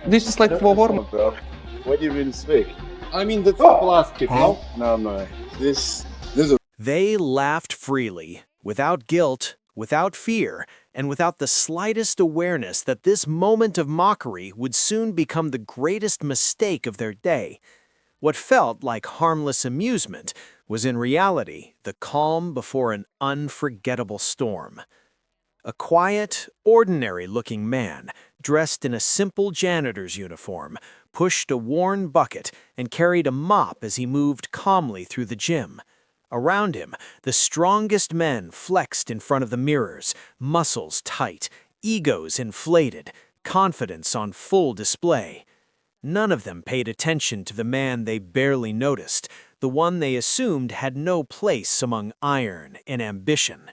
This is like for warm. Bro. What do you mean speak? I mean, that's plastic, no? No. This is They laughed freely, without guilt, without fear, and without the slightest awareness that this moment of mockery would soon become the greatest mistake of their day. What felt like harmless amusement was in reality the calm before an unforgettable storm. A quiet, ordinary-looking man, dressed in a simple janitor's uniform, pushed a worn bucket and carried a mop as he moved calmly through the gym. Around him, the strongest men flexed in front of the mirrors, muscles tight, egos inflated, confidence on full display. None of them paid attention to the man they barely noticed, the one they assumed had no place among iron and ambition.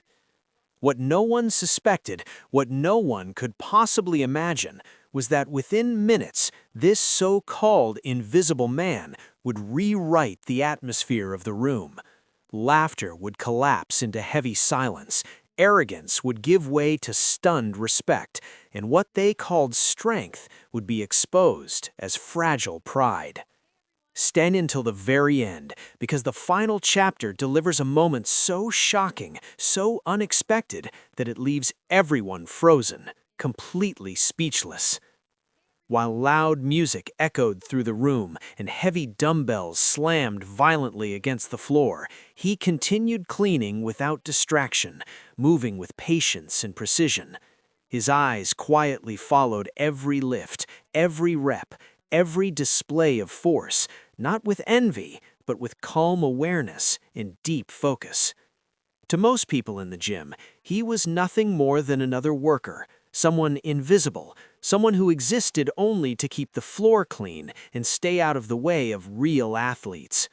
What no one suspected, what no one could possibly imagine, was that within minutes, this so-called invisible man would rewrite the atmosphere of the room. Laughter would collapse into heavy silence, arrogance would give way to stunned respect, and what they called strength would be exposed as fragile pride. Stand until the very end, because the final chapter delivers a moment so shocking, so unexpected, that it leaves everyone frozen, completely speechless. While loud music echoed through the room and heavy dumbbells slammed violently against the floor, he continued cleaning without distraction, moving with patience and precision. His eyes quietly followed every lift, every rep, every display of force, not with envy, but with calm awareness and deep focus. To most people in the gym, he was nothing more than another worker, someone invisible, someone who existed only to keep the floor clean and stay out of the way of real athletes.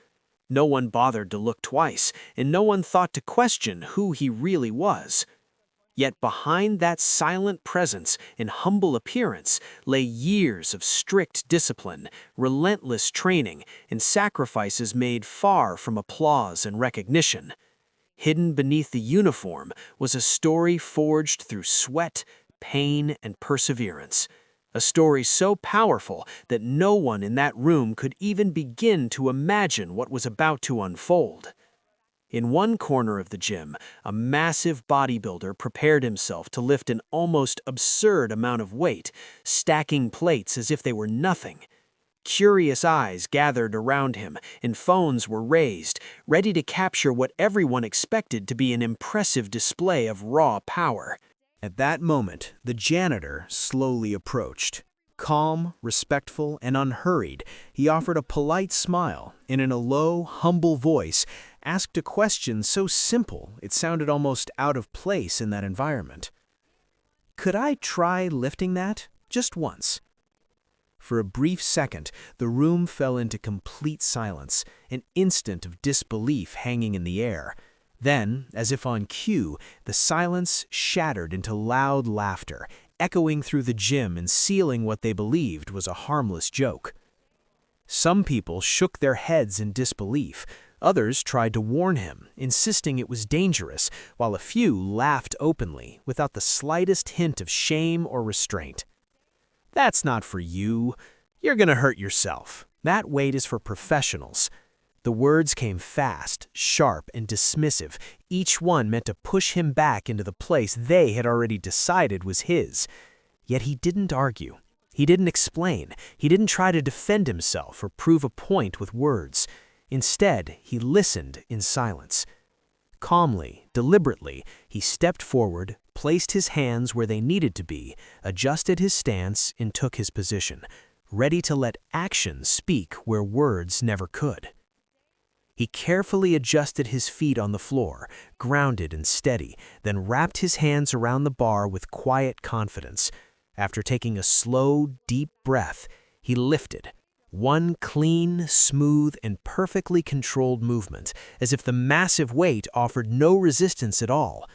No one bothered to look twice, and no one thought to question who he really was. Yet behind that silent presence and humble appearance lay years of strict discipline, relentless training, and sacrifices made far from applause and recognition. Hidden beneath the uniform was a story forged through sweat, pain, and perseverance. A story so powerful that no one in that room could even begin to imagine what was about to unfold. In one corner of the gym, a massive bodybuilder prepared himself to lift an almost absurd amount of weight, stacking plates as if they were nothing. Curious eyes gathered around him, and phones were raised, ready to capture what everyone expected to be an impressive display of raw power. At that moment, the janitor slowly approached. Calm, respectful, and unhurried, he offered a polite smile and in a low, humble voice asked a question so simple it sounded almost out of place in that environment. "Could I try lifting that? Just once?" For a brief second, the room fell into complete silence, an instant of disbelief hanging in the air. Then, as if on cue, the silence shattered into loud laughter, echoing through the gym and sealing what they believed was a harmless joke. Some people shook their heads in disbelief. Others tried to warn him, insisting it was dangerous, while a few laughed openly, without the slightest hint of shame or restraint. "That's not for you. You're gonna hurt yourself. That weight is for professionals." The words came fast, sharp, and dismissive, each one meant to push him back into the place they had already decided was his. Yet he didn't argue. He didn't explain. He didn't try to defend himself or prove a point with words. Instead, he listened in silence. Calmly, deliberately, he stepped forward, placed his hands where they needed to be, adjusted his stance, and took his position, ready to let action speak where words never could. He carefully adjusted his feet on the floor, grounded and steady, then wrapped his hands around the bar with quiet confidence. After taking a slow, deep breath, he lifted. One clean, smooth, and perfectly controlled movement, as if the massive weight offered no resistance at all.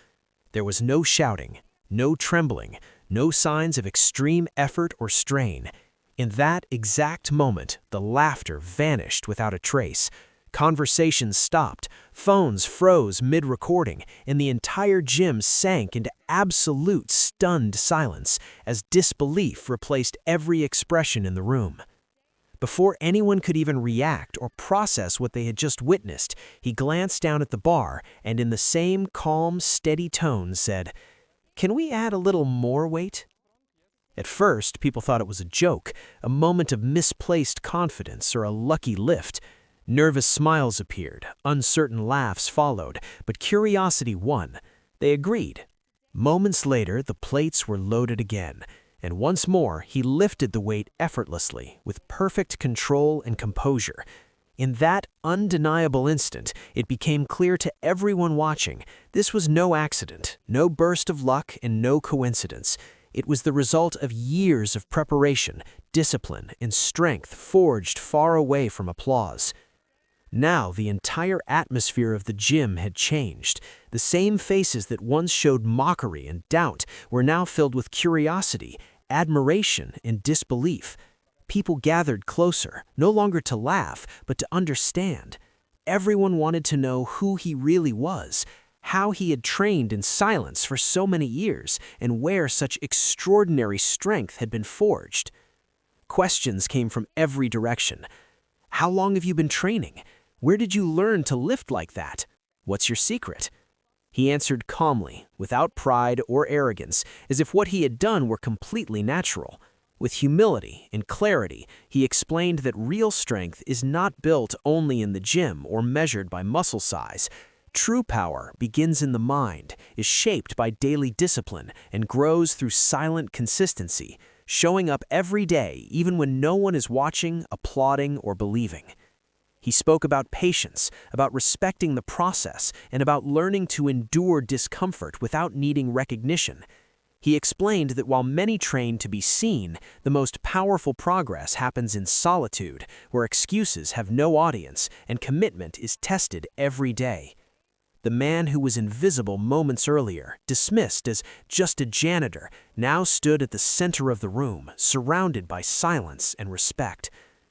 There was no shouting, no trembling, no signs of extreme effort or strain. In that exact moment, the laughter vanished without a trace. Conversations stopped, phones froze mid-recording, and the entire gym sank into absolute stunned silence as disbelief replaced every expression in the room. Before anyone could even react or process what they had just witnessed, he glanced down at the bar and in the same calm, steady tone said, "Can we add a little more weight?" At first, people thought it was a joke, a moment of misplaced confidence, or a lucky lift. Nervous smiles appeared, uncertain laughs followed, but curiosity won. They agreed. Moments later, the plates were loaded again, and once more he lifted the weight effortlessly, with perfect control and composure. In that undeniable instant, it became clear to everyone watching, this was no accident, no burst of luck, and no coincidence. It was the result of years of preparation, discipline, and strength forged far away from applause. Now the entire atmosphere of the gym had changed. The same faces that once showed mockery and doubt were now filled with curiosity, admiration, and disbelief. People gathered closer, no longer to laugh, but to understand. Everyone wanted to know who he really was, how he had trained in silence for so many years, and where such extraordinary strength had been forged. Questions came from every direction. How long have you been training? Where did you learn to lift like that? What's your secret? He answered calmly, without pride or arrogance, as if what he had done were completely natural. With humility and clarity, he explained that real strength is not built only in the gym or measured by muscle size. True power begins in the mind, is shaped by daily discipline, and grows through silent consistency, showing up every day even when no one is watching, applauding, or believing. He spoke about patience, about respecting the process, and about learning to endure discomfort without needing recognition. He explained that while many train to be seen, the most powerful progress happens in solitude, where excuses have no audience and commitment is tested every day. The man who was invisible moments earlier, dismissed as just a janitor, now stood at the center of the room, surrounded by silence and respect.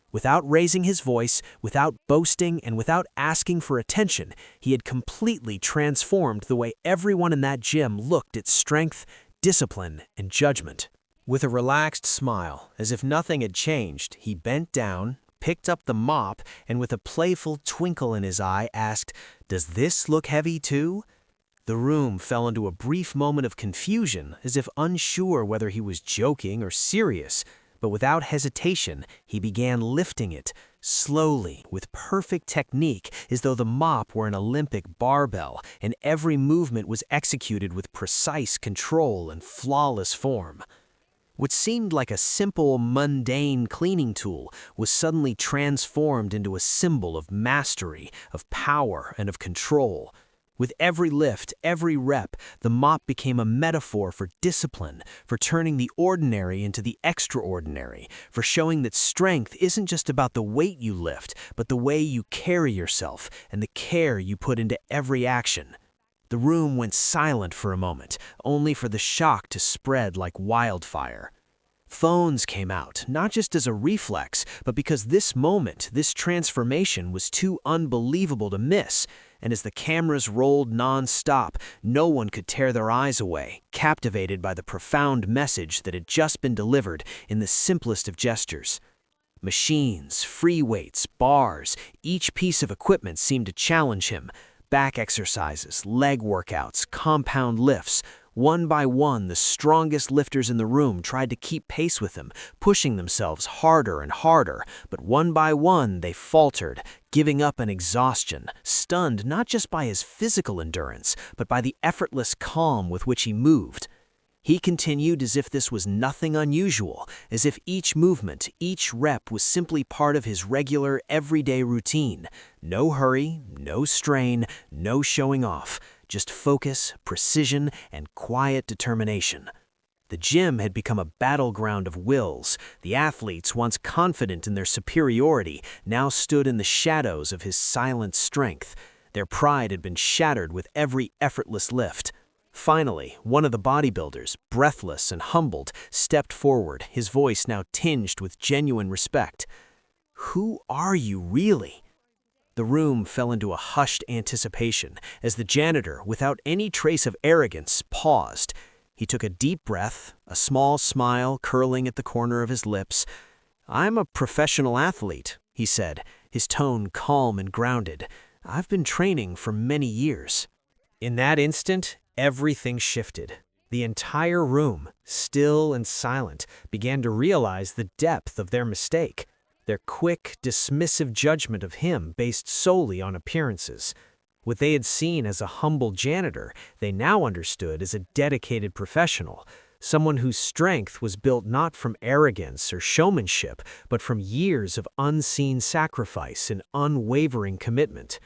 Without raising his voice, without boasting, and without asking for attention, he had completely transformed the way everyone in that gym looked at strength, discipline, and judgment. With a relaxed smile, as if nothing had changed, he bent down, picked up the mop, and with a playful twinkle in his eye asked, "Does this look heavy too?" The room fell into a brief moment of confusion, as if unsure whether he was joking or serious. But without hesitation, he began lifting it, slowly, with perfect technique, as though the mop were an Olympic barbell, and every movement was executed with precise control and flawless form. What seemed like a simple, mundane cleaning tool was suddenly transformed into a symbol of mastery, of power, and of control. With every lift, every rep, the mop became a metaphor for discipline, for turning the ordinary into the extraordinary, for showing that strength isn't just about the weight you lift, but the way you carry yourself and the care you put into every action. The room went silent for a moment, only for the shock to spread like wildfire. Phones came out, not just as a reflex, but because this moment, this transformation was too unbelievable to miss. And as the cameras rolled non-stop, no one could tear their eyes away, captivated by the profound message that had just been delivered in the simplest of gestures. Machines, free weights, bars, each piece of equipment seemed to challenge him. Back exercises, leg workouts, compound lifts. One by one, the strongest lifters in the room tried to keep pace with him, pushing themselves harder and harder, but one by one they faltered, giving up in exhaustion, stunned not just by his physical endurance, but by the effortless calm with which he moved. He continued as if this was nothing unusual, as if each movement, each rep was simply part of his regular, everyday routine. No hurry, no strain, no showing off. Just focus, precision, and quiet determination. The gym had become a battleground of wills. The athletes, once confident in their superiority, now stood in the shadows of his silent strength. Their pride had been shattered with every effortless lift. Finally, one of the bodybuilders, breathless and humbled, stepped forward, his voice now tinged with genuine respect. "Who are you really?" The room fell into a hushed anticipation as the janitor, without any trace of arrogance, paused. He took a deep breath, a small smile curling at the corner of his lips. "I'm a professional athlete," he said, his tone calm and grounded. "I've been training for many years." In that instant, everything shifted. The entire room, still and silent, began to realize the depth of their mistake. Their quick, dismissive judgment of him based solely on appearances. What they had seen as a humble janitor, they now understood as a dedicated professional, someone whose strength was built not from arrogance or showmanship, but from years of unseen sacrifice and unwavering commitment.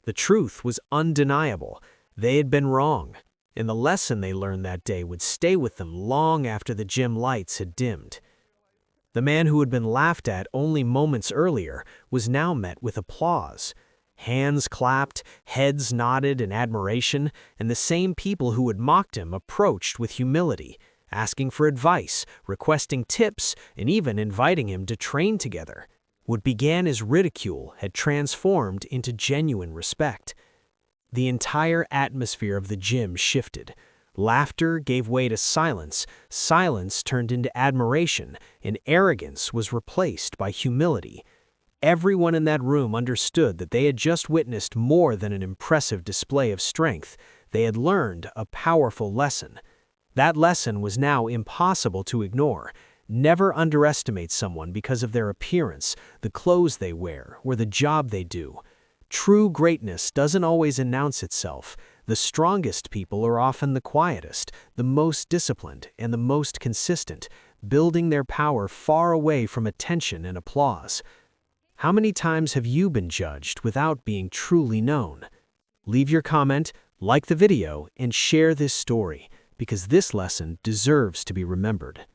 The truth was undeniable. They had been wrong, and the lesson they learned that day would stay with them long after the gym lights had dimmed. The man who had been laughed at only moments earlier was now met with applause. Hands clapped, heads nodded in admiration, and the same people who had mocked him approached with humility, asking for advice, requesting tips, and even inviting him to train together. What began as ridicule had transformed into genuine respect. The entire atmosphere of the gym shifted. Laughter gave way to silence, silence turned into admiration, and arrogance was replaced by humility. Everyone in that room understood that they had just witnessed more than an impressive display of strength. They had learned a powerful lesson. That lesson was now impossible to ignore. Never underestimate someone because of their appearance, the clothes they wear, or the job they do. True greatness doesn't always announce itself. The strongest people are often the quietest, the most disciplined, and the most consistent, building their power far away from attention and applause. How many times have you been judged without being truly known? Leave your comment, like the video, and share this story, because this lesson deserves to be remembered.